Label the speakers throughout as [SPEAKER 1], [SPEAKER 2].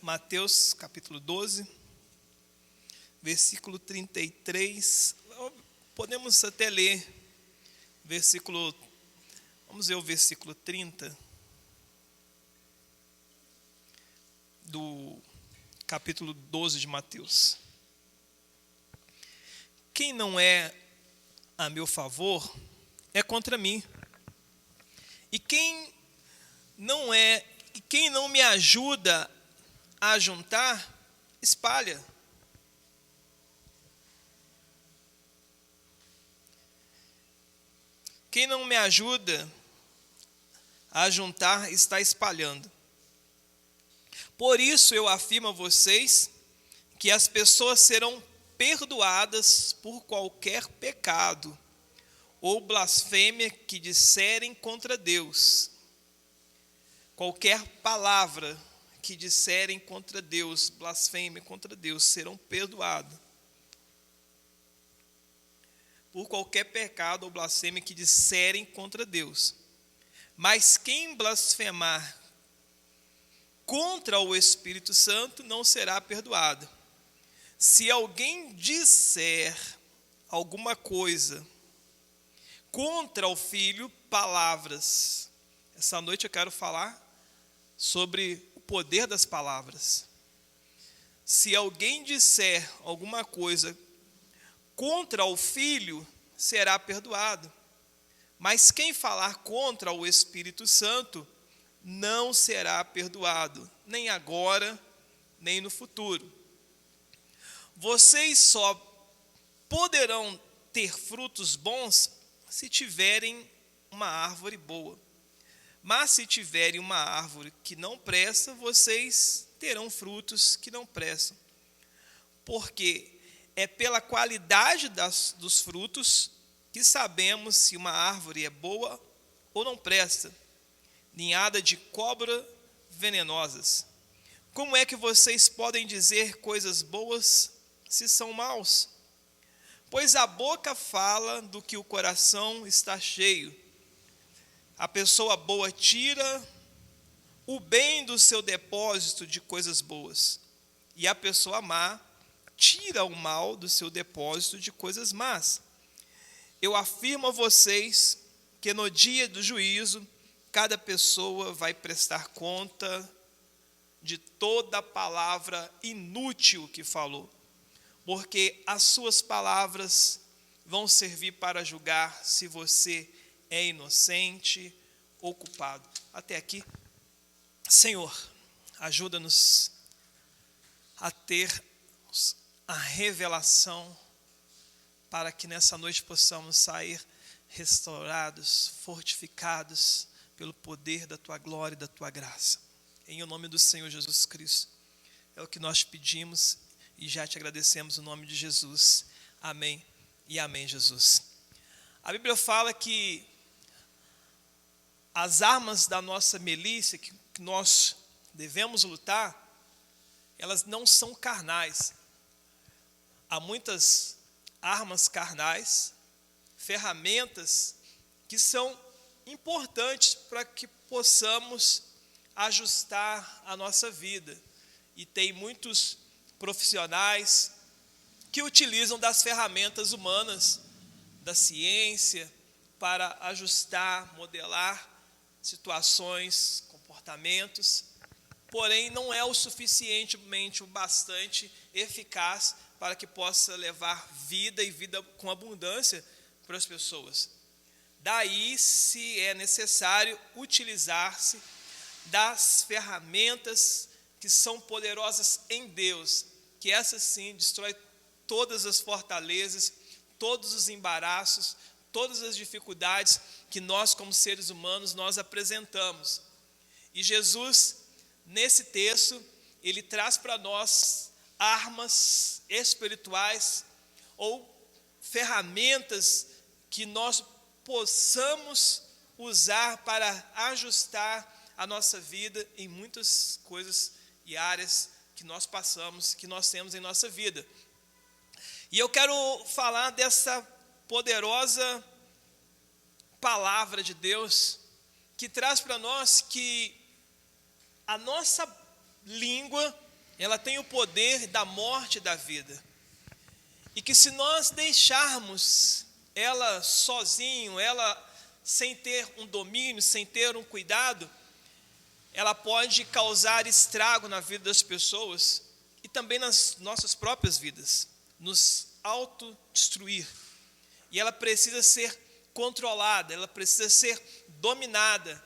[SPEAKER 1] Mateus capítulo 12, versículo 33. Podemos até ler vamos ver o versículo 30 do capítulo 12 de Mateus. Quem não é a meu favor é contra mim. E quem não me ajuda a juntar, espalha. Quem não me ajuda a juntar, está espalhando. Por isso eu afirmo a vocês que as pessoas serão perdoadas por qualquer pecado ou blasfêmia que disserem contra Deus. Qualquer palavra que disserem contra Deus, blasfêmia contra Deus, serão perdoadas. Por qualquer pecado ou blasfêmia que disserem contra Deus. Mas quem blasfemar contra o Espírito Santo não será perdoado. Se alguém disser alguma coisa contra o Filho, palavras. Essa noite eu quero falar sobre o poder das palavras. Se alguém disser alguma coisa contra o Filho, será perdoado. Mas quem falar contra o Espírito Santo, não será perdoado, nem agora, nem no futuro. Vocês só poderão ter frutos bons se tiverem uma árvore boa. Mas se tiverem uma árvore que não presta, vocês terão frutos que não prestam. Porque é pela qualidade dos frutos que sabemos se uma árvore é boa ou não presta. Ninhada de cobra venenosas. Como é que vocês podem dizer coisas boas se são maus? Pois a boca fala do que o coração está cheio. A pessoa boa tira o bem do seu depósito de coisas boas. E a pessoa má tira o mal do seu depósito de coisas más. Eu afirmo a vocês que no dia do juízo, cada pessoa vai prestar conta de toda a palavra inútil que falou, porque as suas palavras vão servir para julgar se você é inocente ou culpado. Até aqui. Senhor, ajuda-nos a ter a revelação para que nessa noite possamos sair restaurados, fortificados pelo poder da Tua glória e da Tua graça. Em o nome do Senhor Jesus Cristo. É o que nós pedimos e já te agradecemos no nome de Jesus. Amém e amém, Jesus. A Bíblia fala que as armas da nossa milícia, que nós devemos lutar, elas não são carnais. Há muitas armas carnais, ferramentas que são importantes para que possamos ajustar a nossa vida. E tem muitos profissionais que utilizam das ferramentas humanas, da ciência, para ajustar, modelar situações, comportamentos, porém não é o suficientemente, o bastante eficaz para que possa levar vida e vida com abundância para as pessoas. Daí, se é necessário utilizar-se das ferramentas que são poderosas em Deus, que essas sim destrói todas as fortalezas, todos os embaraços, todas as dificuldades que nós como seres humanos nós apresentamos. E Jesus, nesse texto, ele traz para nós armas espirituais ou ferramentas que nós possamos usar para ajustar a nossa vida em muitas coisas e áreas que nós passamos, que nós temos em nossa vida. E eu quero falar dessa poderosa palavra de Deus que traz para nós que a nossa língua ela tem o poder da morte e da vida. E que se nós deixarmos ela sozinho, ela sem ter um domínio, sem ter um cuidado, ela pode causar estrago na vida das pessoas e também nas nossas próprias vidas, nos autodestruir. E ela precisa ser controlada, ela precisa ser dominada,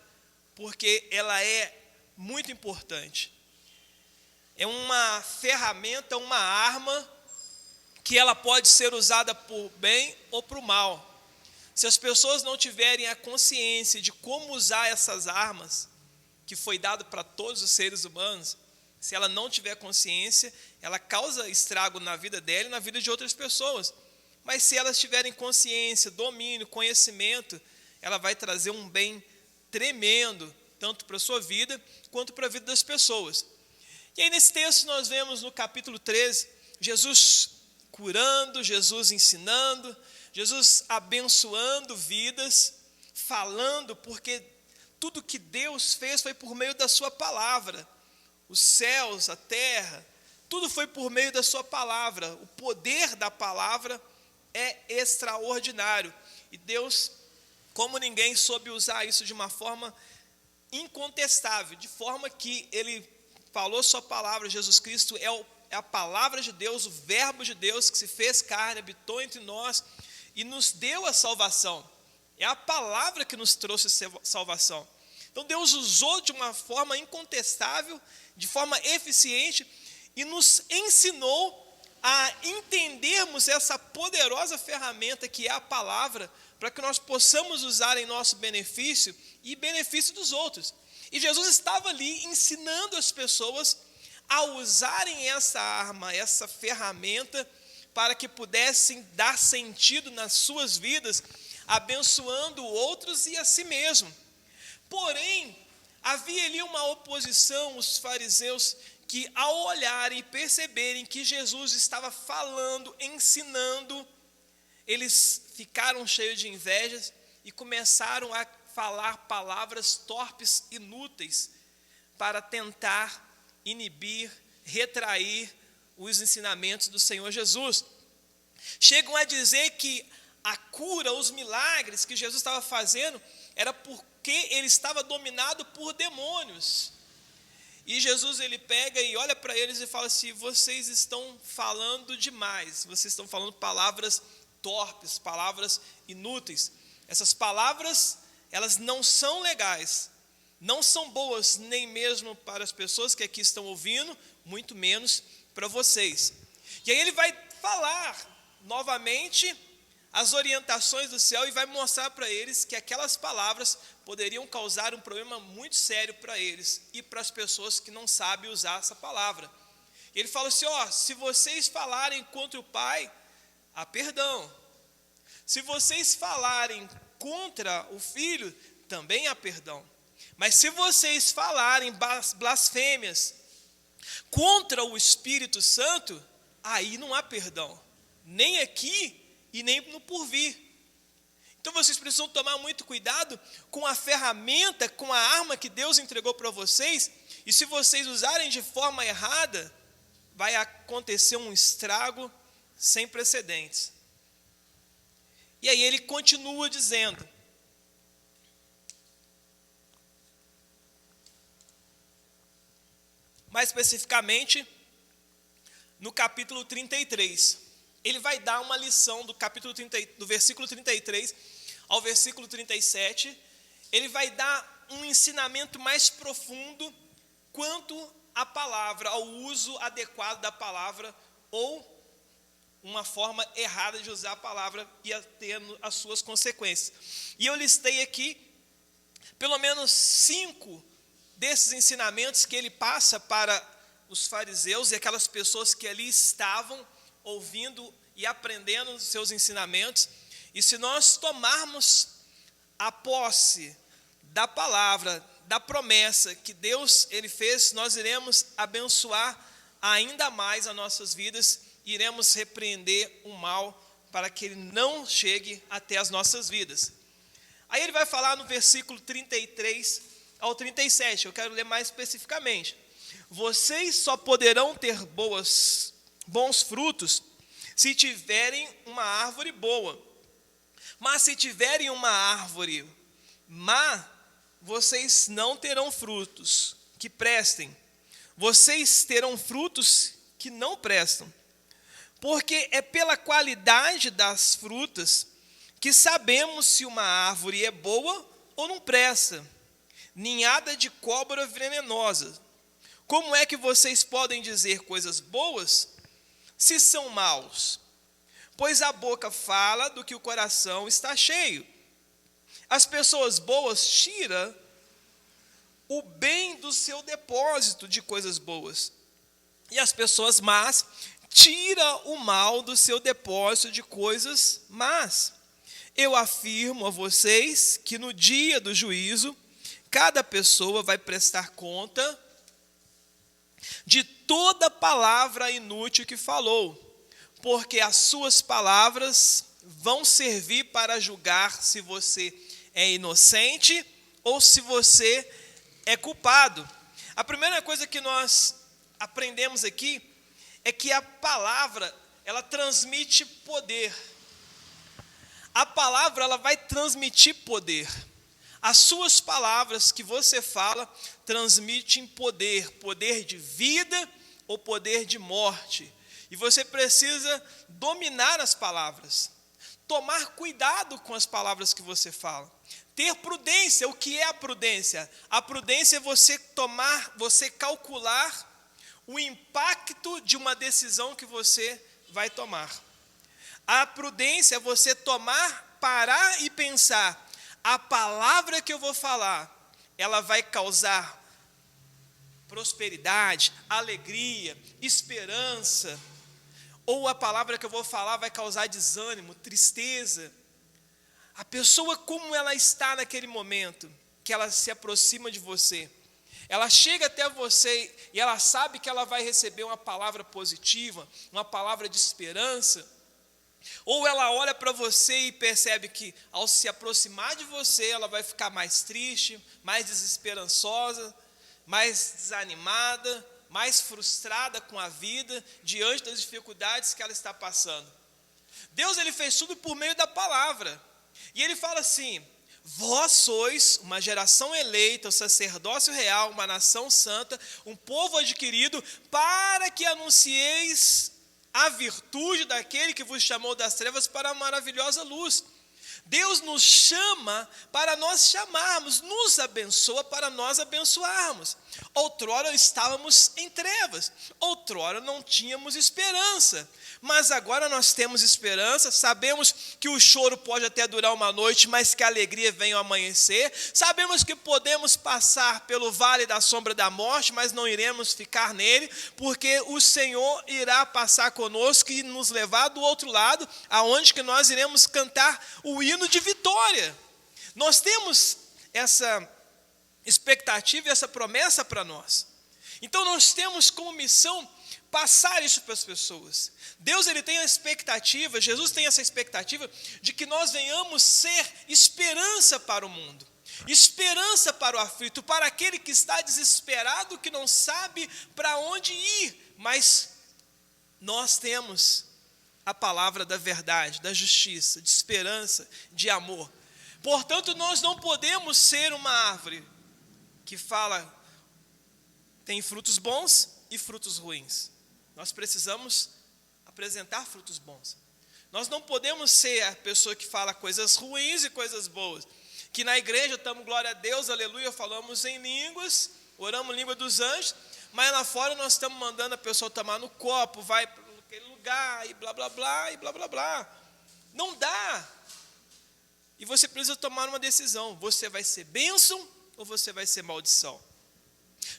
[SPEAKER 1] porque ela é muito importante. É uma ferramenta, uma arma que ela pode ser usada para o bem ou para o mal. Se as pessoas não tiverem a consciência de como usar essas armas, que foi dado para todos os seres humanos, se ela não tiver consciência, ela causa estrago na vida dela e na vida de outras pessoas. Mas se elas tiverem consciência, domínio, conhecimento, ela vai trazer um bem tremendo, tanto para a sua vida, quanto para a vida das pessoas. E aí nesse texto nós vemos no capítulo 13, Jesus curando, Jesus ensinando, Jesus abençoando vidas, falando, porque tudo que Deus fez foi por meio da sua palavra. Os céus, a terra, tudo foi por meio da sua palavra. O poder da palavra é extraordinário. E Deus, como ninguém, soube usar isso de uma forma incontestável, de forma que Ele falou sua palavra. Jesus Cristo é a palavra de Deus, o verbo de Deus que se fez carne, habitou entre nós e nos deu a salvação. É a palavra que nos trouxe salvação. Então Deus usou de uma forma incontestável, de forma eficiente, e nos ensinou a entendermos essa poderosa ferramenta que é a palavra, para que nós possamos usar em nosso benefício e benefício dos outros. E Jesus estava ali ensinando as pessoas a usarem essa arma, essa ferramenta, para que pudessem dar sentido nas suas vidas, abençoando outros e a si mesmo. Porém, havia ali uma oposição, os fariseus, que ao olharem e perceberem que Jesus estava falando, ensinando, eles ficaram cheios de invejas e começaram a falar palavras torpes, inúteis, para tentar inibir, retrair os ensinamentos do Senhor Jesus. Chegam a dizer que a cura, os milagres que Jesus estava fazendo, era porque ele estava dominado por demônios. E Jesus, ele pega e olha para eles e fala assim: vocês estão falando demais, vocês estão falando palavras torpes, palavras inúteis. Essas palavras, elas não são legais, não são boas nem mesmo para as pessoas que aqui estão ouvindo, muito menos para vocês. E aí ele vai falar novamente as orientações do céu e vai mostrar para eles que aquelas palavras poderiam causar um problema muito sério para eles e para as pessoas que não sabem usar essa palavra. Ele fala assim: se vocês falarem contra o Pai, há perdão. Se vocês falarem contra o Filho, também há perdão. Mas se vocês falarem blasfêmias contra o Espírito Santo, aí não há perdão, nem aqui e nem no porvir. Então vocês precisam tomar muito cuidado com a ferramenta, com a arma que Deus entregou para vocês, e se vocês usarem de forma errada, vai acontecer um estrago sem precedentes. E aí ele continua dizendo: mais especificamente, no capítulo 33, ele vai dar uma lição do versículo 33 ao versículo 37, ele vai dar um ensinamento mais profundo quanto à palavra, ao uso adequado da palavra, ou uma forma errada de usar a palavra e tendo as suas consequências. E eu listei aqui pelo menos 5 desses ensinamentos que ele passa para os fariseus e aquelas pessoas que ali estavam ouvindo e aprendendo os seus ensinamentos. E se nós tomarmos a posse da palavra, da promessa que Deus ele fez, nós iremos abençoar ainda mais as nossas vidas, iremos repreender o mal para que ele não chegue até as nossas vidas. Aí ele vai falar no versículo 33 ao 37, eu quero ler mais especificamente: vocês só poderão ter bons frutos se tiverem uma árvore boa. Mas se tiverem uma árvore má, vocês não terão frutos que prestem. Vocês terão frutos que não prestam. Porque é pela qualidade das frutas que sabemos se uma árvore é boa ou não presta. Ninhada de cobra venenosa. Como é que vocês podem dizer coisas boas se são maus? Pois a boca fala do que o coração está cheio. As pessoas boas tiram o bem do seu depósito de coisas boas. E as pessoas más tiram o mal do seu depósito de coisas más. Eu afirmo a vocês que no dia do juízo, cada pessoa vai prestar conta de toda palavra inútil que falou, porque as suas palavras vão servir para julgar se você é inocente ou se você é culpado. A primeira coisa que nós aprendemos aqui é que a palavra, ela transmite poder. A palavra, ela vai transmitir poder. As suas palavras que você fala transmitem poder, poder de vida ou poder de morte. E você precisa dominar as palavras, tomar cuidado com as palavras que você fala, ter prudência. O que é a prudência? A prudência é você calcular o impacto de uma decisão que você vai tomar. A prudência é você parar e pensar, a palavra que eu vou falar, ela vai causar prosperidade, alegria, esperança, ou a palavra que eu vou falar vai causar desânimo, tristeza. A pessoa, como ela está naquele momento, que ela se aproxima de você, ela chega até você e ela sabe que ela vai receber uma palavra positiva, uma palavra de esperança, ou ela olha para você e percebe que ao se aproximar de você, ela vai ficar mais triste, mais desesperançosa, mais desanimada, mais frustrada com a vida, diante das dificuldades que ela está passando. Deus, ele fez tudo por meio da palavra. E ele fala assim: vós sois uma geração eleita, um sacerdócio real, uma nação santa, um povo adquirido, para que anuncieis a virtude daquele que vos chamou das trevas para a maravilhosa luz. Deus nos chama para nós chamarmos, nos abençoa para nós abençoarmos. Outrora estávamos em trevas, outrora não tínhamos esperança, mas agora nós temos esperança, sabemos que o choro pode até durar uma noite, mas que a alegria vem ao amanhecer, sabemos que podemos passar pelo vale da sombra da morte, mas não iremos ficar nele, porque o Senhor irá passar conosco e nos levar do outro lado, aonde que nós iremos cantar o hino de vitória. Nós temos essa expectativa e essa promessa para nós. Então nós temos como missão passar isso para as pessoas. Deus, ele tem a expectativa, Jesus tem essa expectativa de que nós venhamos ser esperança para o mundo, esperança para o aflito, para aquele que está desesperado, que não sabe para onde ir, mas nós temos a palavra da verdade, da justiça, de esperança, de amor. Portanto, nós não podemos ser uma árvore que tem frutos bons e frutos ruins. Nós precisamos apresentar frutos bons. Nós não podemos ser a pessoa que fala coisas ruins e coisas boas. Que na igreja estamos, glória a Deus, aleluia, falamos em línguas, oramos língua dos anjos, mas lá fora nós estamos mandando a pessoa tomar no copo, vai para aquele lugar, e blá, blá, blá, e blá, blá, blá. Não dá. E você precisa tomar uma decisão. Você vai ser bênção ou você vai ser maldição?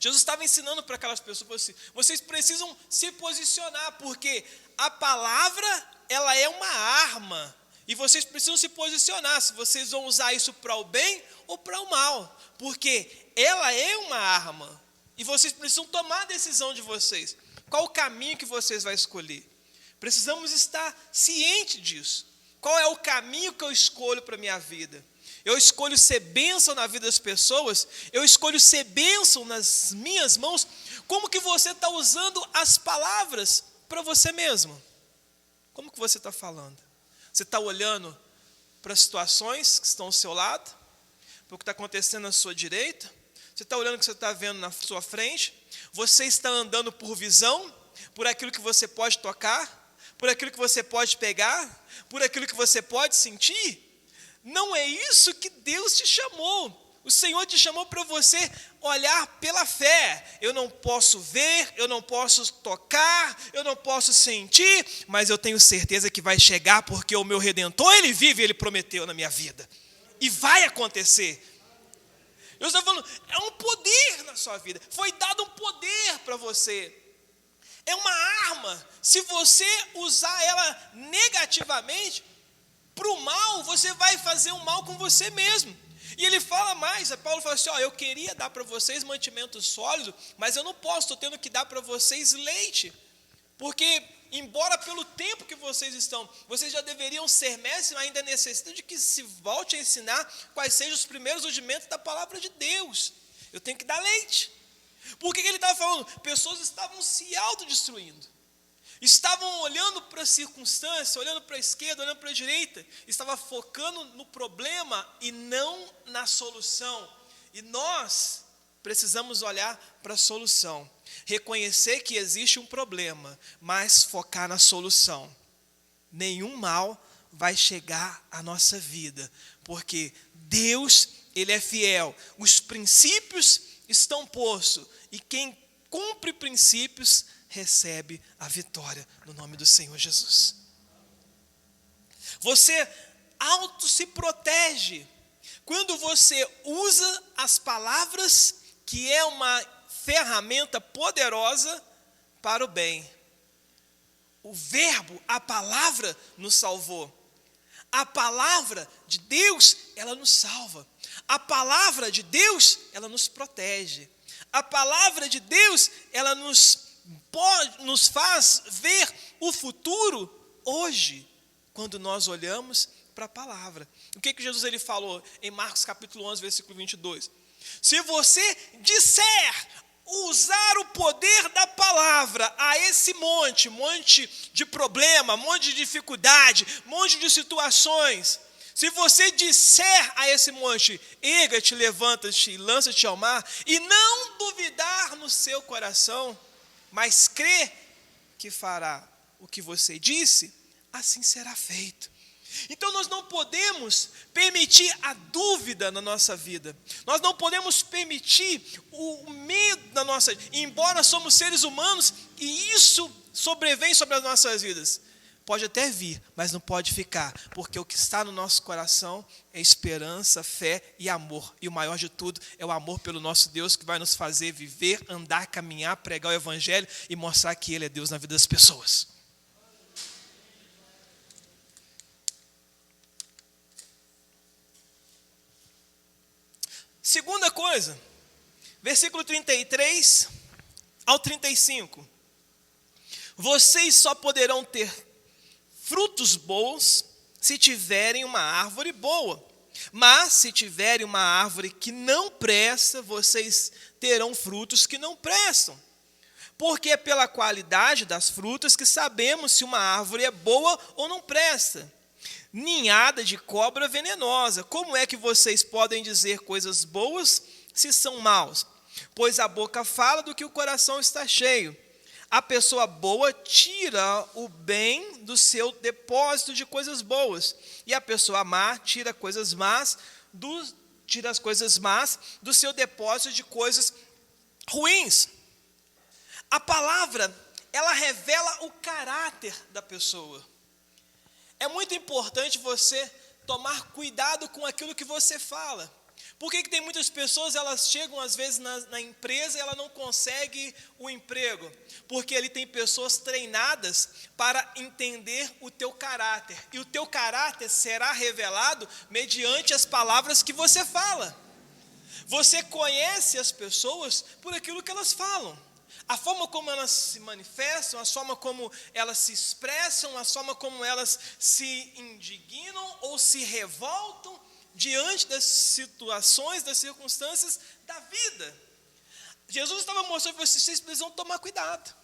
[SPEAKER 1] Jesus estava ensinando para aquelas pessoas assim: vocês precisam se posicionar, porque a palavra, ela é uma arma, e vocês precisam se posicionar, se vocês vão usar isso para o bem ou para o mal, porque ela é uma arma, e vocês precisam tomar a decisão de vocês, qual o caminho que vocês vão escolher. Precisamos estar cientes disso. Qual é o caminho que eu escolho para a minha vida? Eu escolho ser bênção na vida das pessoas, eu escolho ser bênção nas minhas mãos, Como que você está usando as palavras para você mesmo? Como que você está falando? Você está olhando para as situações que estão ao seu lado? Para o que está acontecendo à sua direita? Você está olhando o que você está vendo na sua frente? Você está andando por visão? Por aquilo que você pode tocar? Por aquilo que você pode pegar? Por aquilo que você pode sentir? Não é isso que Deus te chamou. O Senhor te chamou para você olhar pela fé. Eu não posso ver, eu não posso tocar, eu não posso sentir, mas eu tenho certeza que vai chegar, porque o meu Redentor, Ele vive, Ele prometeu na minha vida. E vai acontecer. Eu estou falando, é um poder na sua vida. Foi dado um poder para você. É uma arma. Se você usar ela negativamente, para o mal, você vai fazer o mal com você mesmo. E ele fala mais, Paulo fala assim, eu queria dar para vocês mantimento sólido, mas eu não posso, estou tendo que dar para vocês leite. Porque, embora pelo tempo que vocês estão, vocês já deveriam ser mestres, mas ainda necessitam de que se volte a ensinar quais sejam os primeiros rudimentos da palavra de Deus. Eu tenho que dar leite. Por que ele estava falando? Pessoas estavam se autodestruindo. Estavam olhando para a circunstância, olhando para a esquerda, olhando para a direita, estava focando no problema e não na solução. E nós precisamos olhar para a solução, reconhecer que existe um problema, mas focar na solução. Nenhum mal vai chegar à nossa vida, porque Deus, Ele é fiel. Os princípios estão postos, e quem cumpre princípios recebe a vitória no nome do Senhor Jesus. Você se protege quando você usa as palavras, que é uma ferramenta poderosa para o bem. O verbo, a palavra nos salvou. A palavra de Deus, ela nos salva. A palavra de Deus, ela nos protege. A palavra de Deus, ela nos faz ver o futuro hoje, quando nós olhamos para a palavra. O que Jesus ele falou em Marcos capítulo 11, versículo 22? Se você disser, usar o poder da palavra a esse monte de problema, monte de dificuldade, monte de situações, se você disser a esse monte, erga-te, levanta-te e lança-te ao mar, e não duvidar no seu coração, mas crê que fará o que você disse, assim será feito. Então nós não podemos permitir a dúvida na nossa vida. Nós não podemos permitir o medo na nossa vida. Embora somos seres humanos e isso sobrevém sobre as nossas vidas. Pode até vir, mas não pode ficar, porque o que está no nosso coração é esperança, fé e amor. E o maior de tudo é o amor pelo nosso Deus, que vai nos fazer viver, andar, caminhar, pregar o Evangelho e mostrar que Ele é Deus na vida das pessoas. Segunda coisa, versículo 33 ao 35. Vocês só poderão ter frutos bons se tiverem uma árvore boa. Mas se tiverem uma árvore que não presta, vocês terão frutos que não prestam. Porque é pela qualidade das frutas que sabemos se uma árvore é boa ou não presta. Ninhada de cobra venenosa. Como é que vocês podem dizer coisas boas se são maus? Pois a boca fala do que o coração está cheio. A pessoa boa tira o bem do seu depósito de coisas boas. E a pessoa má tira as coisas más do seu depósito de coisas ruins. A palavra, ela revela o caráter da pessoa. É muito importante você tomar cuidado com aquilo que você fala. Por que tem muitas pessoas, elas chegam às vezes na empresa e ela não consegue o emprego? Porque ali tem pessoas treinadas para entender o teu caráter. E o teu caráter será revelado mediante as palavras que você fala. Você conhece as pessoas por aquilo que elas falam. A forma como elas se manifestam, a forma como elas se expressam, a forma como elas se indignam ou se revoltam diante das situações, das circunstâncias da vida. Jesus estava mostrando para vocês precisam tomar cuidado.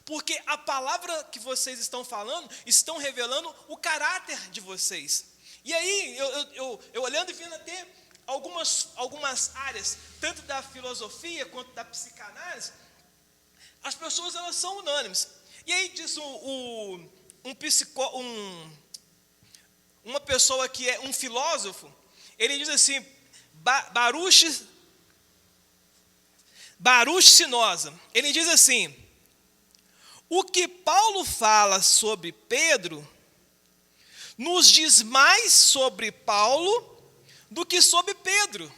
[SPEAKER 1] Porque a palavra que vocês estão falando, estão revelando o caráter de vocês. E aí, eu olhando e vendo até algumas áreas, tanto da filosofia quanto da psicanálise, as pessoas elas são unânimes. E aí diz uma pessoa que é um filósofo, ele diz assim, Baruch Spinoza, ele diz assim: o que Paulo fala sobre Pedro nos diz mais sobre Paulo do que sobre Pedro.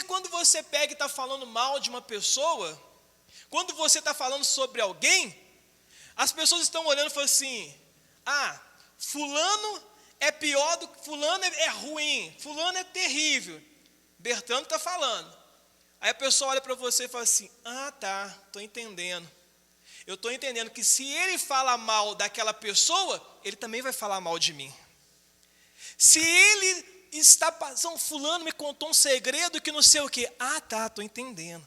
[SPEAKER 1] Quando você pega e está falando mal de uma pessoa, quando você está falando sobre alguém, as pessoas estão olhando e falam assim: fulano é pior do que, fulano é ruim, fulano é terrível. Bertrando está falando. Aí a pessoa olha para você e fala assim: tá, estou entendendo. Eu estou entendendo que se ele fala mal daquela pessoa, ele também vai falar mal de mim. Se ele está passando, fulano me contou um segredo que não sei o quê. Tá, estou entendendo.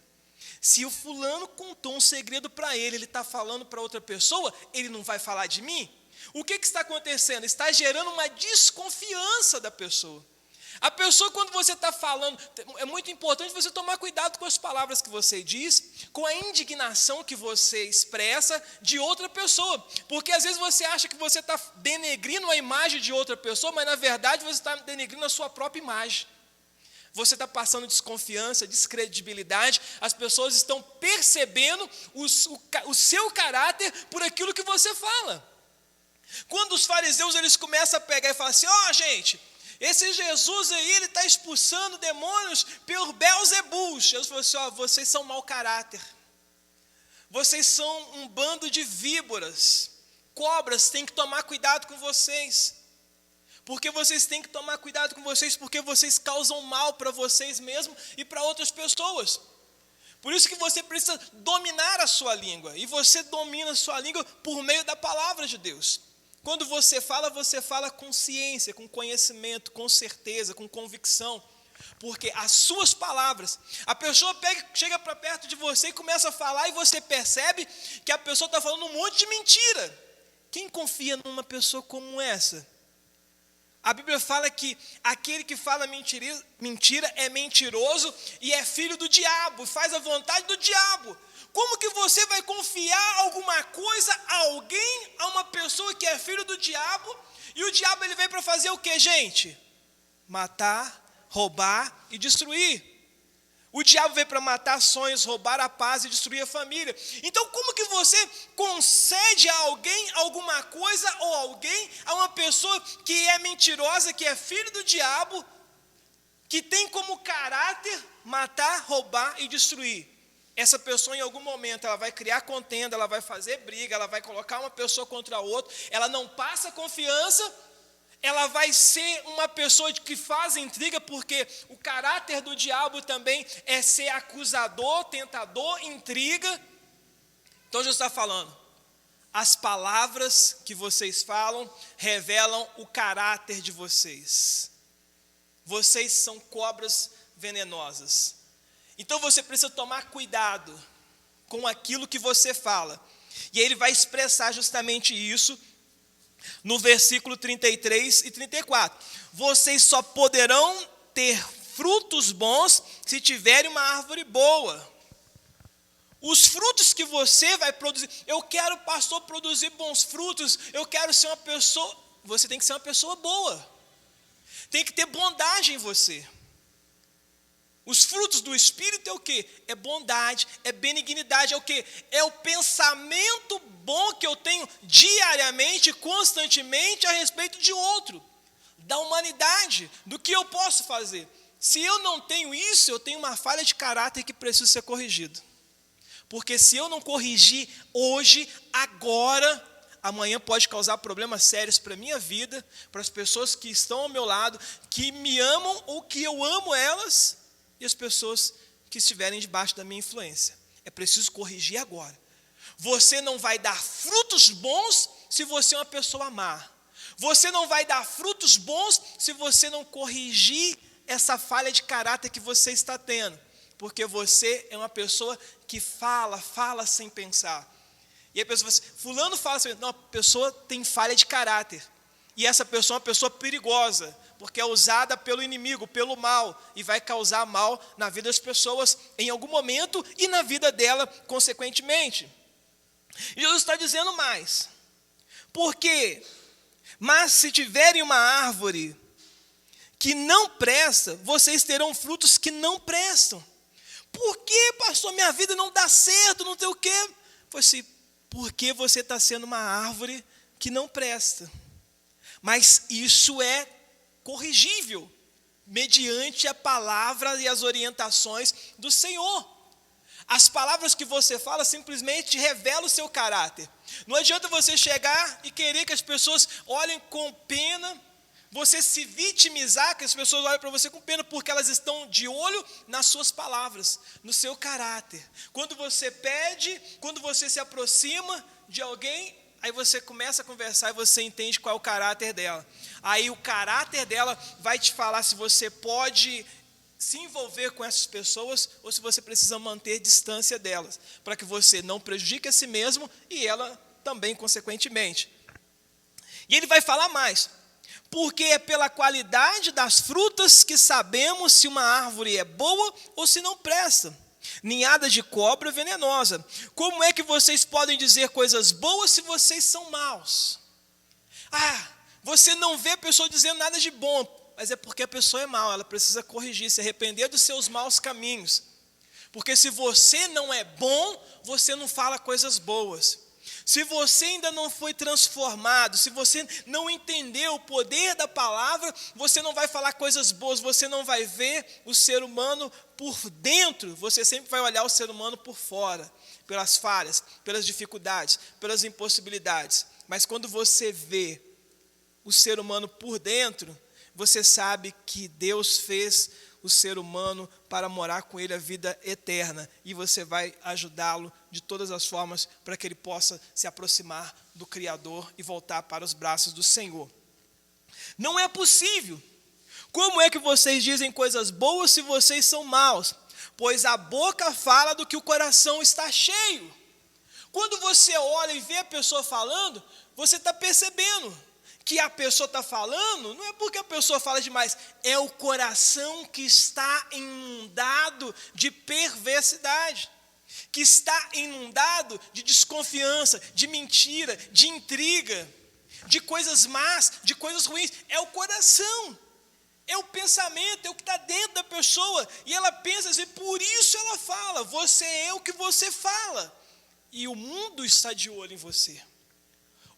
[SPEAKER 1] Se o fulano contou um segredo para ele está falando para outra pessoa, ele não vai falar de mim? O que está acontecendo? Está gerando uma desconfiança da pessoa. A pessoa, quando você está falando, é muito importante você tomar cuidado com as palavras que você diz, com a indignação que você expressa de outra pessoa. Porque às vezes você acha que você está denegrindo a imagem de outra pessoa, mas na verdade você está denegrindo a sua própria imagem. Você está passando desconfiança, descredibilidade, as pessoas estão percebendo o seu caráter por aquilo que você fala. Quando os fariseus eles começam a pegar e falar assim: gente, esse Jesus aí, ele está expulsando demônios pelo Beelzebul. Jesus falou assim: vocês são mau caráter. Vocês são um bando de víboras. Cobras, tem que tomar cuidado com vocês. Porque vocês têm que tomar cuidado com vocês, porque vocês causam mal para vocês mesmos e para outras pessoas. Por isso que você precisa dominar a sua língua. E você domina a sua língua por meio da palavra de Deus. Quando você fala com ciência, com conhecimento, com certeza, com convicção. Porque as suas palavras, a pessoa chega para perto de você e começa a falar e você percebe que a pessoa está falando um monte de mentira. Quem confia numa pessoa como essa? A Bíblia fala que aquele que fala mentira é mentiroso e é filho do diabo, faz a vontade do diabo. Como que você vai confiar alguma coisa a alguém, a uma pessoa que é filho do diabo, e o diabo ele vem para fazer o que, gente? Matar, roubar e destruir. O diabo veio para matar sonhos, roubar a paz e destruir a família. Então, como que você concede a alguém alguma coisa ou alguém, a uma pessoa que é mentirosa, que é filho do diabo, que tem como caráter matar, roubar e destruir? Essa pessoa, em algum momento, ela vai criar contenda, ela vai fazer briga, ela vai colocar uma pessoa contra a outra, ela não passa confiança. Ela vai ser uma pessoa que faz intriga, porque o caráter do diabo também é ser acusador, tentador, intriga. Então Jesus está falando, as palavras que vocês falam revelam o caráter de vocês. Vocês são cobras venenosas. Então você precisa tomar cuidado com aquilo que você fala. E ele vai expressar justamente isso no versículo 33 e 34. Vocês só poderão ter frutos bons se tiverem uma árvore boa. Os frutos que você vai produzir, eu quero, pastor, produzir bons frutos, eu quero ser uma pessoa, você tem que ser uma pessoa boa. Tem que ter bondade em você. Os frutos do Espírito é o quê? É bondade, é benignidade, é o quê? É o pensamento bom que eu tenho diariamente, constantemente a respeito de outro, da humanidade, do que eu posso fazer. Se eu não tenho isso, eu tenho uma falha de caráter que precisa ser corrigido. Porque se eu não corrigir hoje, agora, amanhã pode causar problemas sérios para a minha vida, para as pessoas que estão ao meu lado, que me amam ou que eu amo elas, e as pessoas que estiverem debaixo da minha influência. É preciso corrigir agora. Você não vai dar frutos bons se você é uma pessoa má. Você não vai dar frutos bons se você não corrigir essa falha de caráter que você está tendo. porque você é uma pessoa que fala sem pensar. E a pessoa fala assim, fulano fala assim, não, a pessoa tem falha de caráter. E essa pessoa é uma pessoa perigosa, porque é usada pelo inimigo, pelo mal, e vai causar mal na vida das pessoas em algum momento e na vida dela, consequentemente. E Jesus está dizendo mais. Porque, mas se tiverem uma árvore que não presta, vocês terão frutos que não prestam. Por que, pastor, minha vida não dá certo, não sei o quê? Foi assim, porque você está sendo uma árvore que não presta. Mas isso é corrigível, mediante a palavra e as orientações do Senhor. As palavras que você fala simplesmente revelam o seu caráter. Não adianta você chegar e querer que as pessoas olhem com pena, você se vitimizar, que as pessoas olhem para você com pena, porque elas estão de olho nas suas palavras, no seu caráter. Quando você pede, quando você se aproxima de alguém, aí você começa a conversar e você entende qual é o caráter dela. Aí o caráter dela vai te falar se você pode se envolver com essas pessoas ou se você precisa manter distância delas, para que você não prejudique a si mesmo e ela também, consequentemente. E ele vai falar mais. Porque é pela qualidade das frutas que sabemos se uma árvore é boa ou se não presta. Ninhada de cobra venenosa. Como é que vocês podem dizer coisas boas se vocês são maus? Você não vê a pessoa dizendo nada de bom, mas é porque a pessoa é mau, ela precisa corrigir, se arrepender dos seus maus caminhos. Porque se você não é bom, você não fala coisas boas. Se você ainda não foi transformado, se você não entendeu o poder da palavra, você não vai falar coisas boas, você não vai ver o ser humano por dentro, você sempre vai olhar o ser humano por fora, pelas falhas, pelas dificuldades, pelas impossibilidades. Mas quando você vê o ser humano por dentro, você sabe que Deus fez o ser humano para morar com ele a vida eterna, e você vai ajudá-lo de todas as formas para que ele possa se aproximar do Criador e voltar para os braços do Senhor. Não é possível. Como é que vocês dizem coisas boas se vocês são maus? Pois a boca fala do que o coração está cheio. Quando você olha e vê a pessoa falando, você está percebendo que a pessoa está falando, não é porque a pessoa fala demais, é o coração que está inundado de perversidade, que está inundado de desconfiança, de mentira, de intriga, de coisas más, de coisas ruins. É o coração, é o pensamento, é o que está dentro da pessoa, e ela pensa assim, por isso ela fala, você é o que você fala, e o mundo está de olho em você,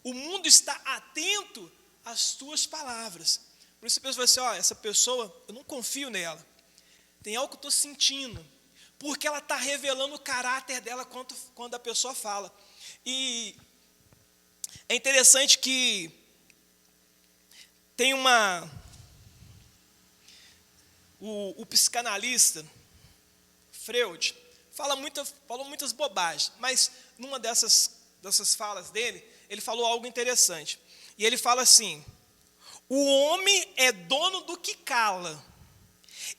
[SPEAKER 1] o mundo está atento às tuas palavras. Por isso a pessoa vai assim, essa pessoa, eu não confio nela, tem algo que eu estou sentindo, porque ela está revelando o caráter dela quando a pessoa fala. E é interessante que tem o psicanalista Freud falou muitas bobagens, mas numa dessas falas dele, ele falou algo interessante. E ele fala assim, o homem é dono do que cala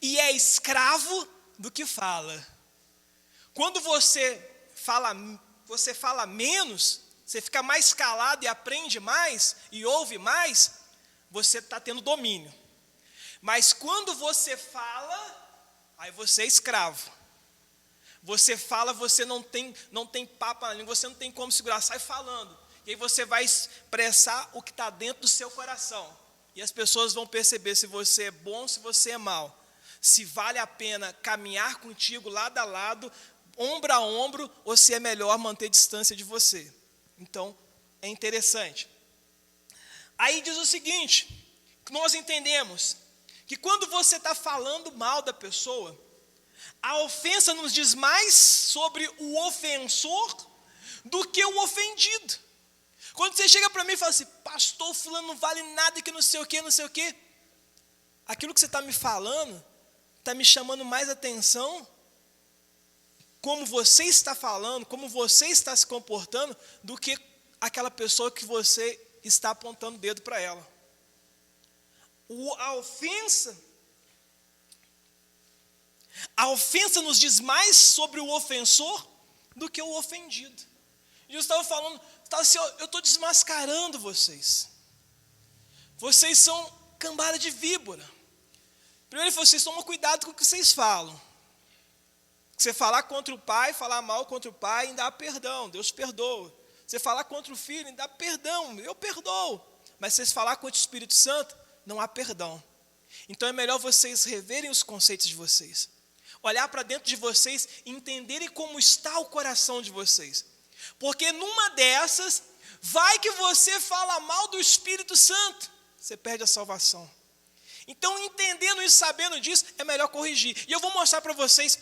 [SPEAKER 1] e é escravo do que fala. Quando você fala menos, você fica mais calado e aprende mais e ouve mais, você está tendo domínio. Mas quando você fala, aí você é escravo. Você fala, você não tem papo na língua, você não tem como segurar, sai falando. E aí você vai expressar o que está dentro do seu coração. E as pessoas vão perceber se você é bom, se você é mau. Se vale a pena caminhar contigo lado a lado, ombro a ombro, ou se é melhor manter distância de você. Então, é interessante. Aí diz o seguinte, que nós entendemos que quando você está falando mal da pessoa, a ofensa nos diz mais sobre o ofensor do que o ofendido. Quando você chega para mim e fala assim, pastor, fulano não vale nada, que não sei o quê, aquilo que você está me falando, está me chamando mais atenção, como você está falando, como você está se comportando, do que aquela pessoa que você está apontando o dedo para ela. A ofensa A ofensa nos diz mais sobre o ofensor do que o ofendido. Jesus estava falando, estava assim, eu estou desmascarando vocês. Vocês são cambada de víbora. Primeiro ele falou, vocês tomam cuidado com o que vocês falam. Você falar contra o pai, falar mal contra o pai, ainda há perdão, Deus perdoa. Você falar contra o filho, ainda há perdão, eu perdoo. Mas se vocês falar contra o Espírito Santo, não há perdão. Então é melhor vocês reverem os conceitos de vocês. Olhar para dentro de vocês e entenderem como está o coração de vocês. Porque numa dessas, vai que você fala mal do Espírito Santo, você perde a salvação. Então, entendendo isso, sabendo disso, é melhor corrigir. E eu vou mostrar para vocês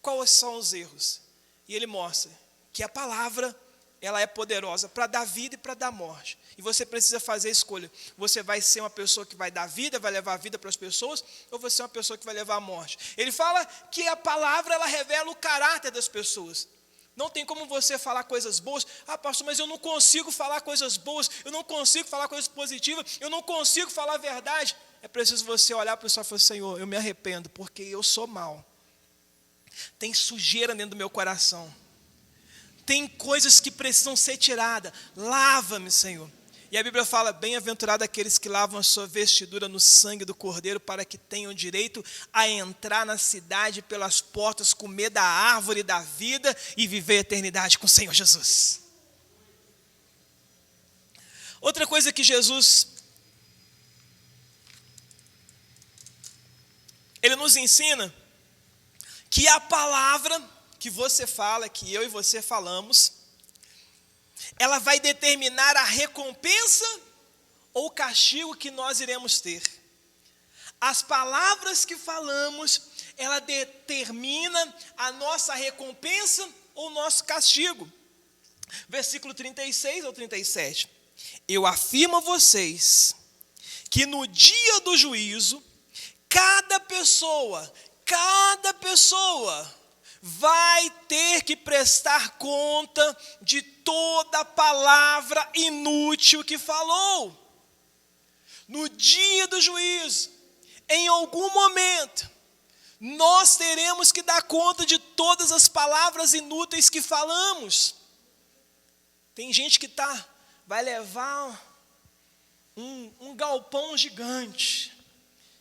[SPEAKER 1] quais são os erros. E ele mostra que a palavra, ela é poderosa para dar vida e para dar morte. E você precisa fazer a escolha. Você vai ser uma pessoa que vai dar vida, vai levar a vida para as pessoas, ou você é uma pessoa que vai levar a morte. Ele fala que a palavra, ela revela o caráter das pessoas. Não tem como você falar coisas boas. Ah, pastor, mas eu não consigo falar coisas boas, eu não consigo falar coisas positivas, eu não consigo falar a verdade. É preciso você olhar para o céu e falar, Senhor, eu me arrependo, porque eu sou mau. Tem sujeira dentro do meu coração. Tem coisas que precisam ser tiradas. Lava-me, Senhor. E a Bíblia fala, bem-aventurado aqueles que lavam a sua vestidura no sangue do Cordeiro, para que tenham direito a entrar na cidade pelas portas, comer da árvore da vida e viver a eternidade com o Senhor Jesus. Outra coisa que Jesus, ele nos ensina, que a palavra que você fala, que eu e você falamos, ela vai determinar a recompensa ou o castigo que nós iremos ter. As palavras que falamos, ela determina a nossa recompensa ou o nosso castigo. Versículo 36 ou 37. Eu afirmo a vocês que no dia do juízo, cada pessoa vai ter que prestar conta de toda a palavra inútil que falou. No dia do juízo, em algum momento, nós teremos que dar conta de todas as palavras inúteis que falamos. Tem gente que vai levar um galpão gigante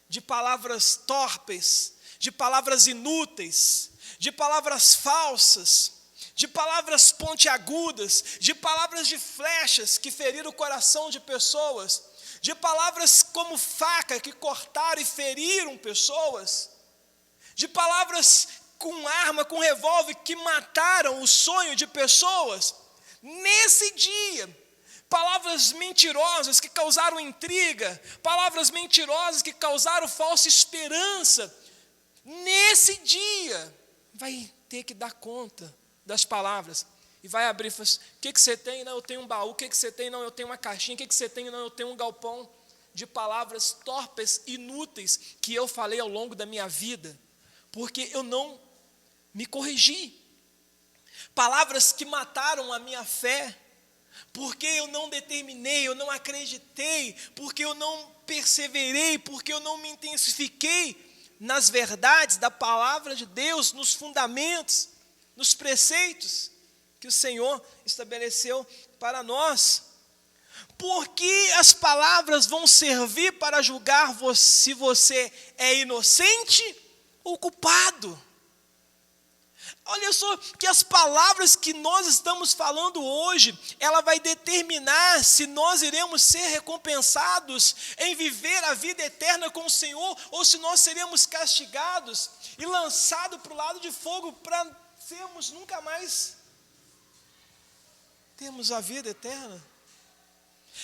[SPEAKER 1] de palavras torpes, de palavras inúteis, de palavras falsas, de palavras pontiagudas, de palavras de flechas que feriram o coração de pessoas, de palavras como faca que cortaram e feriram pessoas, de palavras com arma, com revólver que mataram o sonho de pessoas. Nesse dia, palavras mentirosas que causaram intriga, palavras mentirosas que causaram falsa esperança, nesse dia, vai ter que dar conta das palavras. E vai abrir e falar assim, o que você tem? Não, eu tenho um baú. O que você tem? Não, eu tenho uma caixinha. O que você tem? Não, eu tenho um galpão. De palavras torpes, inúteis, que eu falei ao longo da minha vida, porque eu não me corrigi. Palavras que mataram a minha fé, porque eu não determinei, eu não acreditei, porque eu não perseverei, porque eu não me intensifiquei nas verdades da palavra de Deus, nos fundamentos, nos preceitos que o Senhor estabeleceu para nós. Porque as palavras vão servir para julgar se você é inocente ou culpado. Olha só que as palavras que nós estamos falando hoje, ela vai determinar se nós iremos ser recompensados em viver a vida eterna com o Senhor, ou se nós seremos castigados e lançados para o lado de fogo para sermos nunca mais termos a vida eterna.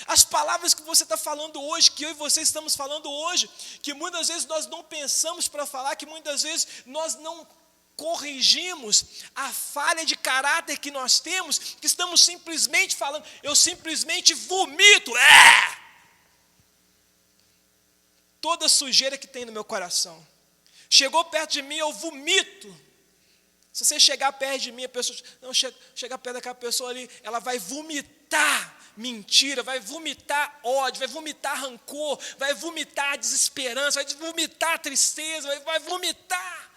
[SPEAKER 1] As palavras que você está falando hoje, que eu e você estamos falando hoje, que muitas vezes nós não pensamos para falar, que muitas vezes nós não corrigimos a falha de caráter que nós temos, que estamos simplesmente falando, eu simplesmente vomito, toda a sujeira que tem no meu coração. Chegou perto de mim, eu vomito. Se você chegar perto de mim, a pessoa, não, chegar perto daquela pessoa ali, ela vai vomitar mentira, vai vomitar ódio, vai vomitar rancor, vai vomitar desesperança, vai vomitar tristeza, vai vomitar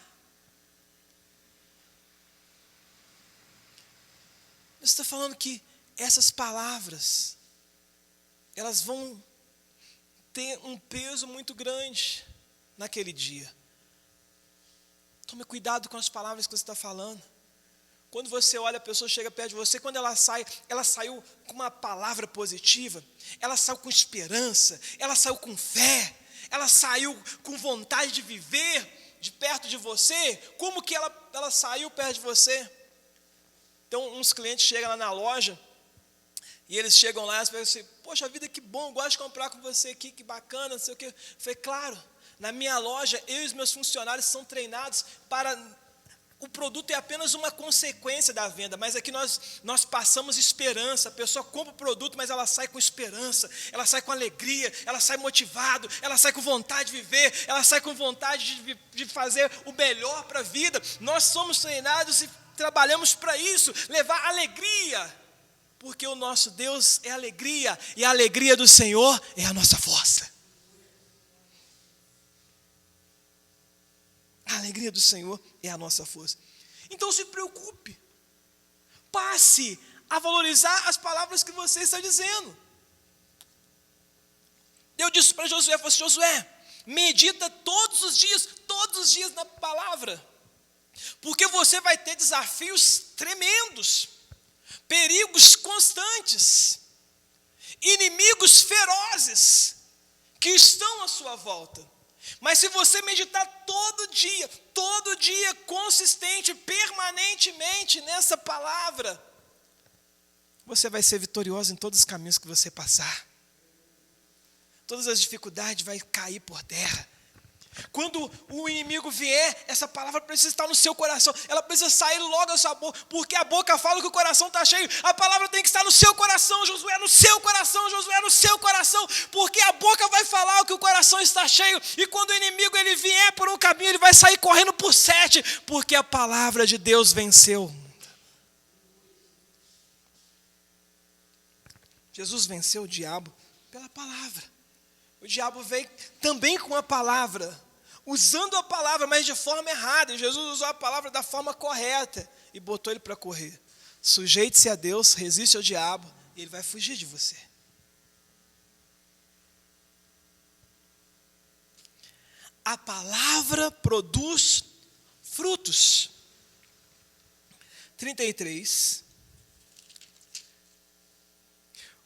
[SPEAKER 1] Deus está falando que essas palavras, elas vão ter um peso muito grande naquele dia. Tome cuidado com as palavras que você está falando. Quando você olha, a pessoa chega perto de você, quando ela saiu com uma palavra positiva, ela saiu com esperança, ela saiu com fé, ela saiu com vontade de viver de perto de você. Como que ela saiu perto de você? Então, uns clientes chegam lá na loja, e eles chegam lá e falam assim, poxa vida, que bom, gosto de comprar com você aqui, que bacana, não sei o quê. Eu falei, claro, na minha loja, eu e os meus funcionários são treinados para... O produto é apenas uma consequência da venda, mas aqui nós passamos esperança. A pessoa compra o produto, mas ela sai com esperança, ela sai com alegria, ela sai motivado, ela sai com vontade de viver, ela sai com vontade de fazer o melhor para a vida. Nós somos treinados e trabalhamos para isso, levar alegria, porque o nosso Deus é alegria, e a alegria do Senhor é a nossa força. A alegria do Senhor é a nossa força. Então se preocupe. Passe a valorizar as palavras que você está dizendo. Deus disse para Josué, falou assim, Josué, medita todos os dias na palavra. Porque você vai ter desafios tremendos, perigos constantes, inimigos ferozes que estão à sua volta. Mas se você meditar todo dia, consistente, permanentemente nessa palavra, você vai ser vitorioso em todos os caminhos que você passar. Todas as dificuldades vão cair por terra. Quando o inimigo vier, essa palavra precisa estar no seu coração. Ela precisa sair logo da sua boca, porque a boca fala que o coração está cheio. A palavra tem que estar no seu coração, Josué, no seu coração, Josué, no seu coração. Porque a boca vai falar o que o coração está cheio. E quando o inimigo ele vier por um caminho, ele vai sair correndo por 7. Porque a palavra de Deus venceu. Jesus venceu o diabo pela palavra. O diabo veio também com a palavra, usando a palavra, mas de forma errada. E Jesus usou a palavra da forma correta e botou ele para correr. Sujeite-se a Deus, resiste ao diabo, e ele vai fugir de você. A palavra produz frutos. 33.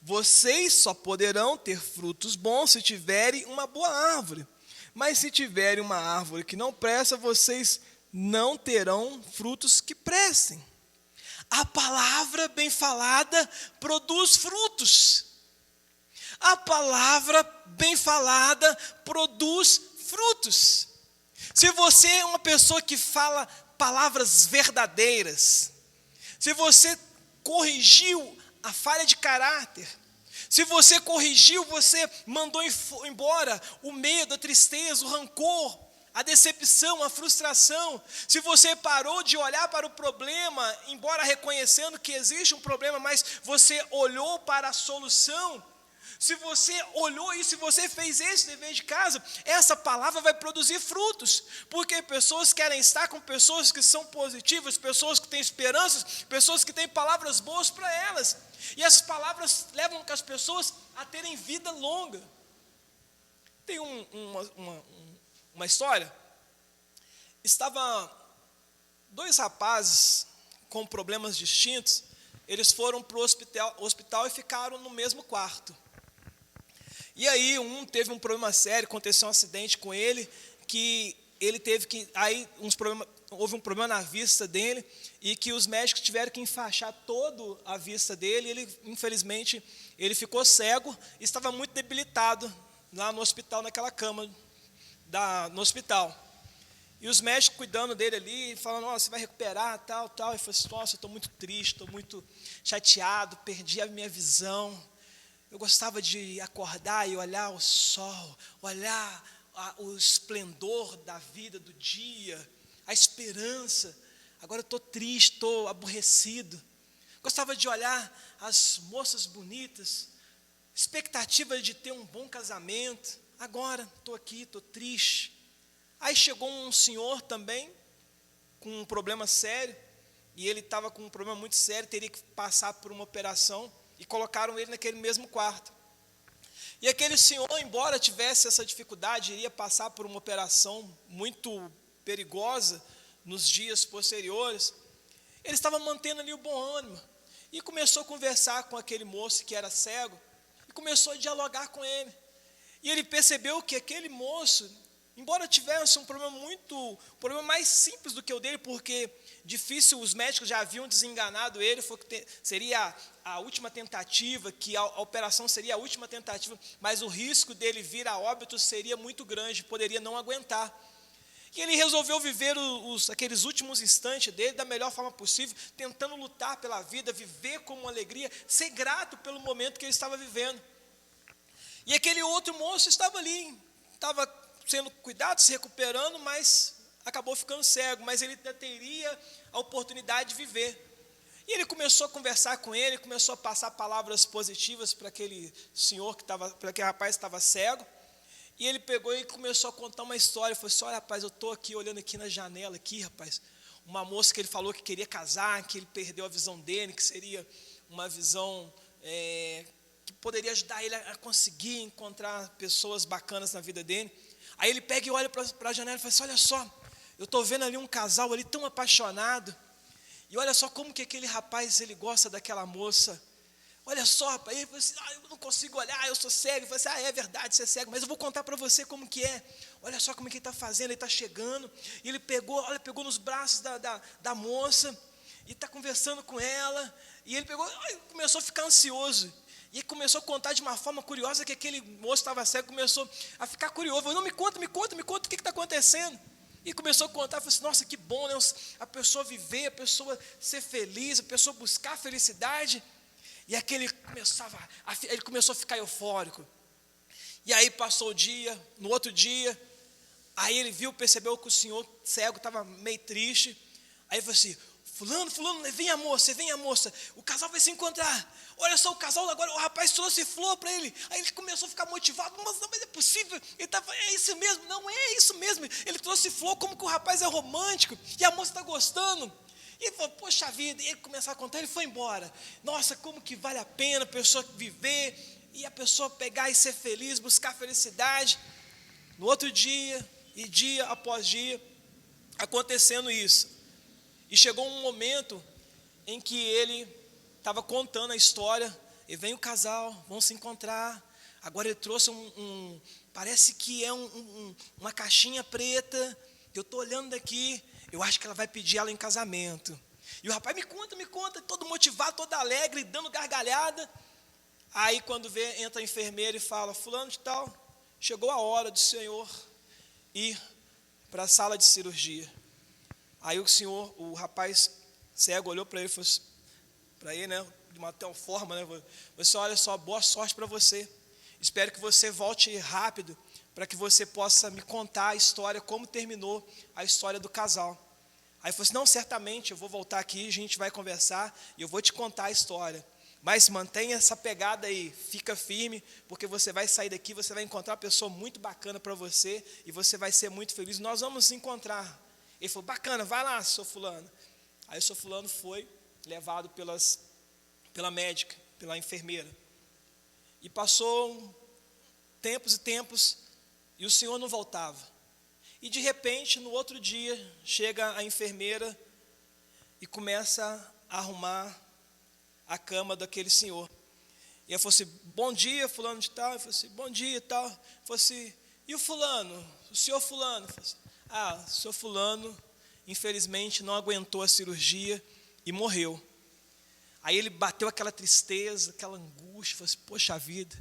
[SPEAKER 1] Vocês só poderão ter frutos bons se tiverem uma boa árvore. Mas se tiverem uma árvore que não presta, vocês não terão frutos que prestem. A palavra bem falada produz frutos. A palavra bem falada produz frutos. Se você é uma pessoa que fala palavras verdadeiras, se você corrigiu a falha de caráter, se você corrigiu, você mandou embora o medo, a tristeza, o rancor, a decepção, a frustração, se você parou de olhar para o problema, embora reconhecendo que existe um problema, mas você olhou para a solução, se você olhou isso, se você fez esse dever de casa, essa palavra vai produzir frutos, porque pessoas querem estar com pessoas que são positivas, pessoas que têm esperanças, pessoas que têm palavras boas para elas, e essas palavras levam as pessoas a terem vida longa. Tem uma história, estava 2 rapazes com problemas distintos, eles foram para o hospital e ficaram no mesmo quarto. E aí um teve um problema sério, aconteceu um acidente com ele, que ele teve que, houve um problema na vista dele, e que os médicos tiveram que enfaixar toda a vista dele, ele, infelizmente, ele ficou cego, e estava muito debilitado lá no hospital, naquela cama no hospital. E os médicos cuidando dele ali, falando, nossa, você vai recuperar, tal. E falou assim, nossa, eu estou muito triste, estou muito chateado, perdi a minha visão. Eu gostava de acordar e olhar o sol, olhar o esplendor da vida, do dia, a esperança. Agora eu estou triste, estou aborrecido. Gostava de olhar as moças bonitas, expectativa de ter um bom casamento. Agora estou aqui, estou triste. Aí chegou um senhor também, com um problema sério, e ele estava com um problema muito sério, teria que passar por uma operação, e colocaram ele naquele mesmo quarto. E aquele senhor, embora tivesse essa dificuldade, iria passar por uma operação muito perigosa nos dias posteriores, ele estava mantendo ali o bom ânimo, e começou a conversar com aquele moço que era cego, e começou a dialogar com ele. E ele percebeu que aquele moço, embora tivesse um problema mais simples do que o dele, porque difícil, os médicos já haviam desenganado ele, seria a última tentativa, que a operação seria a última tentativa, mas o risco dele vir a óbito seria muito grande, poderia não aguentar. E ele resolveu viver aqueles últimos instantes dele da melhor forma possível, tentando lutar pela vida, viver com uma alegria, ser grato pelo momento que ele estava vivendo. E aquele outro moço estava ali, estava sendo cuidado, se recuperando, mas acabou ficando cego, mas ele ainda teria a oportunidade de viver. E ele começou a conversar com ele, começou a passar palavras positivas para aquele senhor, para aquele rapaz que estava cego. E ele pegou e começou a contar uma história. Falou assim: olha, rapaz, eu estou aqui olhando aqui na janela, aqui, rapaz, uma moça que ele falou que queria casar, que ele perdeu a visão dele, que seria uma visão que poderia ajudar ele a conseguir encontrar pessoas bacanas na vida dele. Aí ele pega e olha para a janela e fala assim: olha só, eu estou vendo ali um casal ali tão apaixonado, e olha só como que aquele rapaz, ele gosta daquela moça. Olha só, rapaz. Ele falou assim: eu não consigo olhar, eu sou cego. Ele falou assim: é verdade, você é cego, mas eu vou contar para você como que é. Olha só como é que ele está fazendo, ele está chegando, e ele pegou nos braços da moça, e está conversando com ela, e ele começou a ficar ansioso, e começou a contar de uma forma curiosa, que aquele moço estava cego, começou a ficar curioso. Falou: não, me conta, o que está acontecendo? E começou a contar, falou assim: nossa, que bom, né? A pessoa viver, a pessoa ser feliz, a pessoa buscar felicidade. E aquele ele começou a ficar eufórico. E aí passou o dia, no outro dia, aí ele percebeu que o senhor cego estava meio triste. Aí ele falou assim: fulano, vem a moça, o casal vai se encontrar. Olha só, o casal agora, o rapaz trouxe flor para ele. Aí ele começou a ficar motivado: mas não, mas é possível, é isso mesmo, não é isso mesmo. Ele trouxe flor, como que o rapaz é romântico, e a moça está gostando. E ele falou: poxa vida, e ele começou a contar, ele foi embora. Nossa, como que vale a pena a pessoa viver, e a pessoa pegar e ser feliz, buscar felicidade. No outro dia, e dia após dia, acontecendo isso. E chegou um momento em que ele estava contando a história, e vem o casal, vão se encontrar. Agora ele trouxe parece que é uma caixinha preta, que eu estou olhando daqui, eu acho que ela vai pedir ela em casamento. E o rapaz: me conta, todo motivado, todo alegre, dando gargalhada. Aí quando entra a enfermeira e fala: fulano de tal, chegou a hora do senhor ir para a sala de cirurgia. Aí o rapaz cego olhou para ele e falou assim, para ele, né, de uma tal forma, né, você: olha só, boa sorte para você, espero que você volte rápido, para que você possa me contar a história, como terminou a história do casal. Aí ele falou assim: não, certamente, eu vou voltar aqui, a gente vai conversar, e eu vou te contar a história, mas mantenha essa pegada aí, fica firme, porque você vai sair daqui, você vai encontrar uma pessoa muito bacana para você, e você vai ser muito feliz, nós vamos nos encontrar. Ele falou: bacana, vai lá, seu fulano. Aí o seu fulano foi levado pela médica, pela enfermeira, e passou tempos e tempos, e o senhor não voltava. E de repente, no outro dia, chega a enfermeira e começa a arrumar a cama daquele senhor. E ela falou assim: bom dia, fulano de tal. Ele falou assim: bom dia e tal. Ele falou assim: e o fulano? O senhor fulano? Ele falou assim: o senhor fulano, infelizmente, não aguentou a cirurgia e morreu. Aí ele bateu aquela tristeza, aquela angústia, falou assim: poxa vida,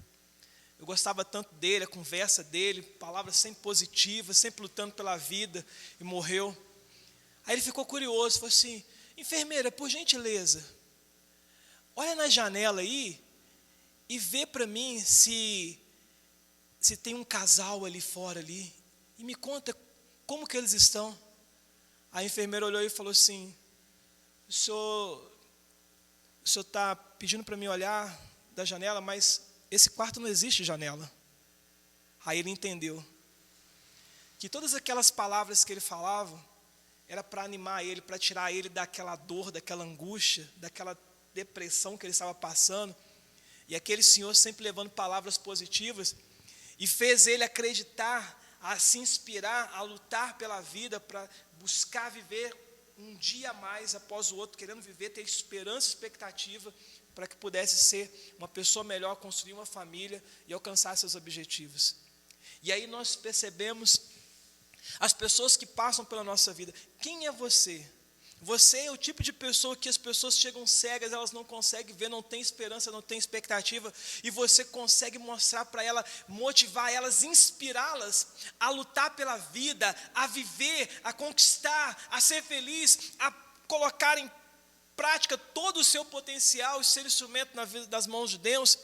[SPEAKER 1] eu gostava tanto dele, a conversa dele, palavras sempre positivas, sempre lutando pela vida, e morreu. Aí ele ficou curioso, falou assim: enfermeira, por gentileza, olha na janela aí e vê para mim se tem um casal ali fora ali, e me conta como que eles estão. A enfermeira olhou e falou assim: o senhor está pedindo para mim olhar da janela, mas esse quarto não existe janela. Aí ele entendeu que todas aquelas palavras que ele falava era para animar ele, para tirar ele daquela dor, daquela angústia, daquela depressão que ele estava passando. E aquele senhor sempre levando palavras positivas e fez ele acreditar, a se inspirar, a lutar pela vida, para buscar viver um dia a mais após o outro, querendo viver, ter esperança e expectativa para que pudesse ser uma pessoa melhor, construir uma família e alcançar seus objetivos. E aí nós percebemos as pessoas que passam pela nossa vida. Quem é você? Você é o tipo de pessoa que as pessoas chegam cegas, elas não conseguem ver, não tem esperança, não tem expectativa, e você consegue mostrar para elas, motivar elas, inspirá-las a lutar pela vida, a viver, a conquistar, a ser feliz, a colocar em prática todo o seu potencial e ser instrumento na vida das mãos de Deus.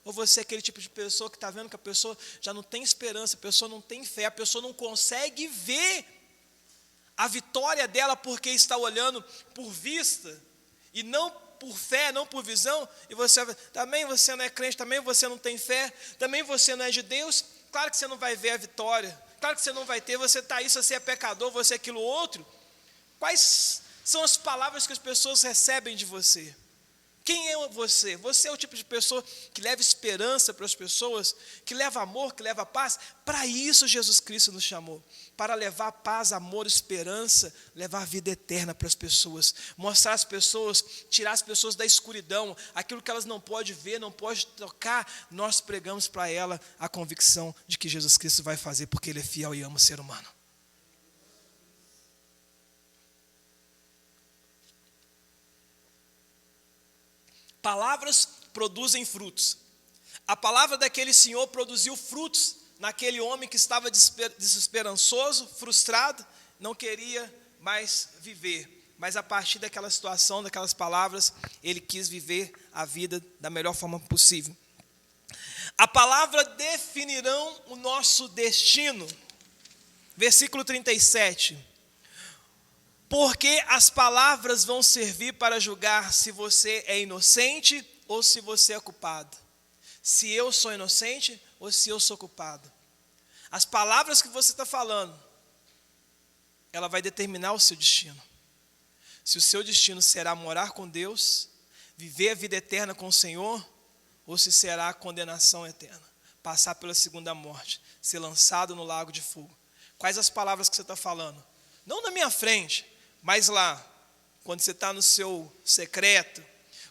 [SPEAKER 1] Ou você é aquele tipo de pessoa que está vendo que a pessoa já não tem esperança, a pessoa não tem fé, a pessoa não consegue ver a vitória dela porque está olhando por vista e não por fé, não por visão. E você também você não é crente, também você não tem fé, também você não é de Deus. Claro que você não vai ver a vitória, claro que você não vai ter, você está aí, você é pecador, você é aquilo outro. Quais são as palavras que as pessoas recebem de você? Quem é você? Você é o tipo de pessoa que leva esperança para as pessoas, que leva amor, que leva paz? Para isso Jesus Cristo nos chamou, para levar paz, amor, esperança, levar vida eterna para as pessoas, mostrar às pessoas, tirar as pessoas da escuridão, aquilo que elas não podem ver, não podem tocar. Nós pregamos para ela a convicção de que Jesus Cristo vai fazer, porque Ele é fiel e ama o ser humano. Palavras produzem frutos. A palavra daquele senhor produziu frutos naquele homem que estava desesperançoso, frustrado, não queria mais viver. Mas a partir daquela situação, daquelas palavras, ele quis viver a vida da melhor forma possível. A palavra definirão o nosso destino. Versículo 37. Porque as palavras vão servir para julgar se você é inocente ou se você é culpado. Se eu sou inocente ou se eu sou culpado. As palavras que você está falando, ela vai determinar o seu destino. Se o seu destino será morar com Deus, viver a vida eterna com o Senhor, ou se será a condenação eterna, passar pela segunda morte, ser lançado no lago de fogo. Quais as palavras que você está falando? Não na minha frente, mas lá, quando você está no seu secreto,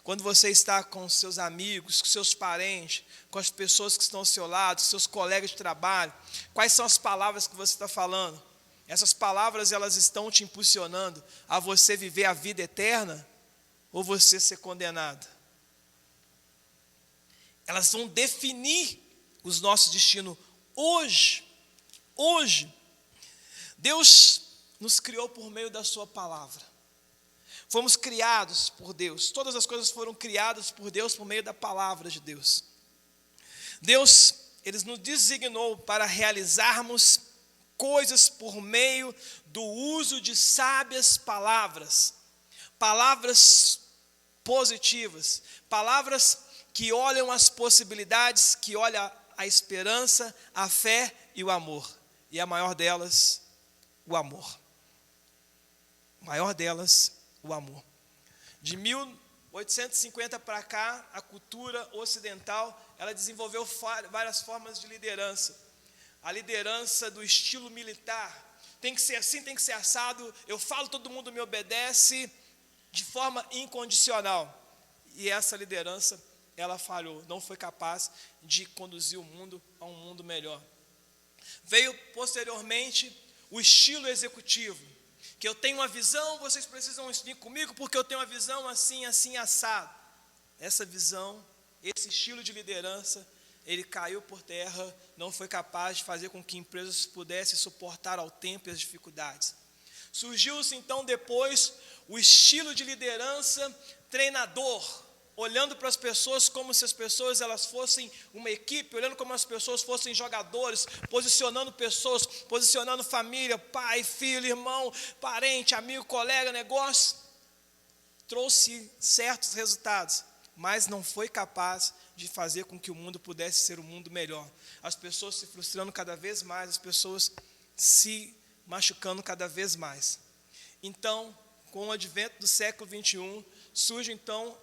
[SPEAKER 1] quando você está com seus amigos, com seus parentes, com as pessoas que estão ao seu lado, seus colegas de trabalho, quais são as palavras que você está falando? Essas palavras, elas estão te impulsionando a você viver a vida eterna ou você ser condenado? Elas vão definir os nossos destinos hoje. Hoje, Deus nos criou por meio da sua palavra. Fomos criados por Deus. Todas as coisas foram criadas por Deus por meio da palavra de Deus. Deus, Ele nos designou para realizarmos coisas por meio do uso de sábias palavras. Palavras positivas. Palavras que olham as possibilidades, que olham a esperança, a fé e o amor. E a maior delas, o amor. A maior delas, o amor. De 1850 para cá, a cultura ocidental, ela desenvolveu várias formas de liderança. A liderança do estilo militar. Tem que ser assim, tem que ser assado. Eu falo, todo mundo me obedece de forma incondicional. E essa liderança, ela falhou. Não foi capaz de conduzir o mundo a um mundo melhor. Veio posteriormente o estilo executivo. Que eu tenho uma visão, vocês precisam vir comigo porque eu tenho uma visão assim, assim, assado. Essa visão, esse estilo de liderança, ele caiu por terra, não foi capaz de fazer com que empresas pudessem suportar ao tempo as dificuldades. Surgiu-se então depois o estilo de liderança treinador, olhando para as pessoas como se as pessoas elas fossem uma equipe, olhando como as pessoas fossem jogadores, posicionando pessoas, posicionando família, pai, filho, irmão, parente, amigo, colega, negócio. Trouxe certos resultados, mas não foi capaz de fazer com que o mundo pudesse ser um mundo melhor. As pessoas se frustrando cada vez mais, as pessoas se machucando cada vez mais. Então, com o advento do século 21, surge então,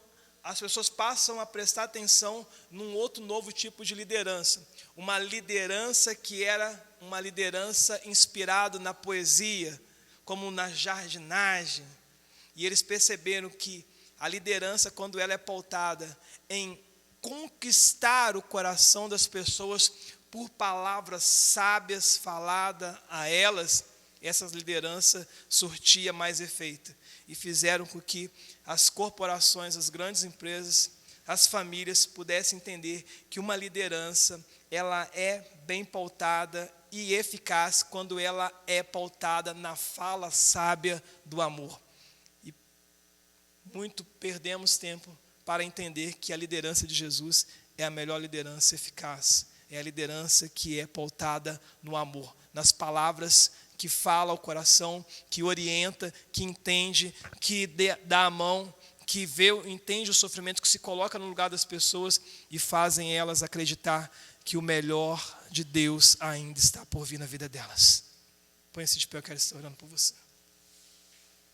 [SPEAKER 1] as pessoas passam a prestar atenção num outro novo tipo de liderança. Uma liderança que era uma liderança inspirada na poesia, como na jardinagem. E eles perceberam que a liderança, quando ela é pautada em conquistar o coração das pessoas por palavras sábias faladas a elas, essa liderança surtia mais efeito. E fizeram com que as corporações, as grandes empresas, as famílias pudessem entender que uma liderança, ela é bem pautada e eficaz quando ela é pautada na fala sábia do amor. E muito perdemos tempo para entender que a liderança de Jesus é a melhor liderança eficaz. É a liderança que é pautada no amor, nas palavras que fala ao coração, que orienta, que entende, que dá a mão, que vê, entende o sofrimento, que se coloca no lugar das pessoas e fazem elas acreditar que o melhor de Deus ainda está por vir na vida delas. Põe-se de pé, eu quero estar orando por você.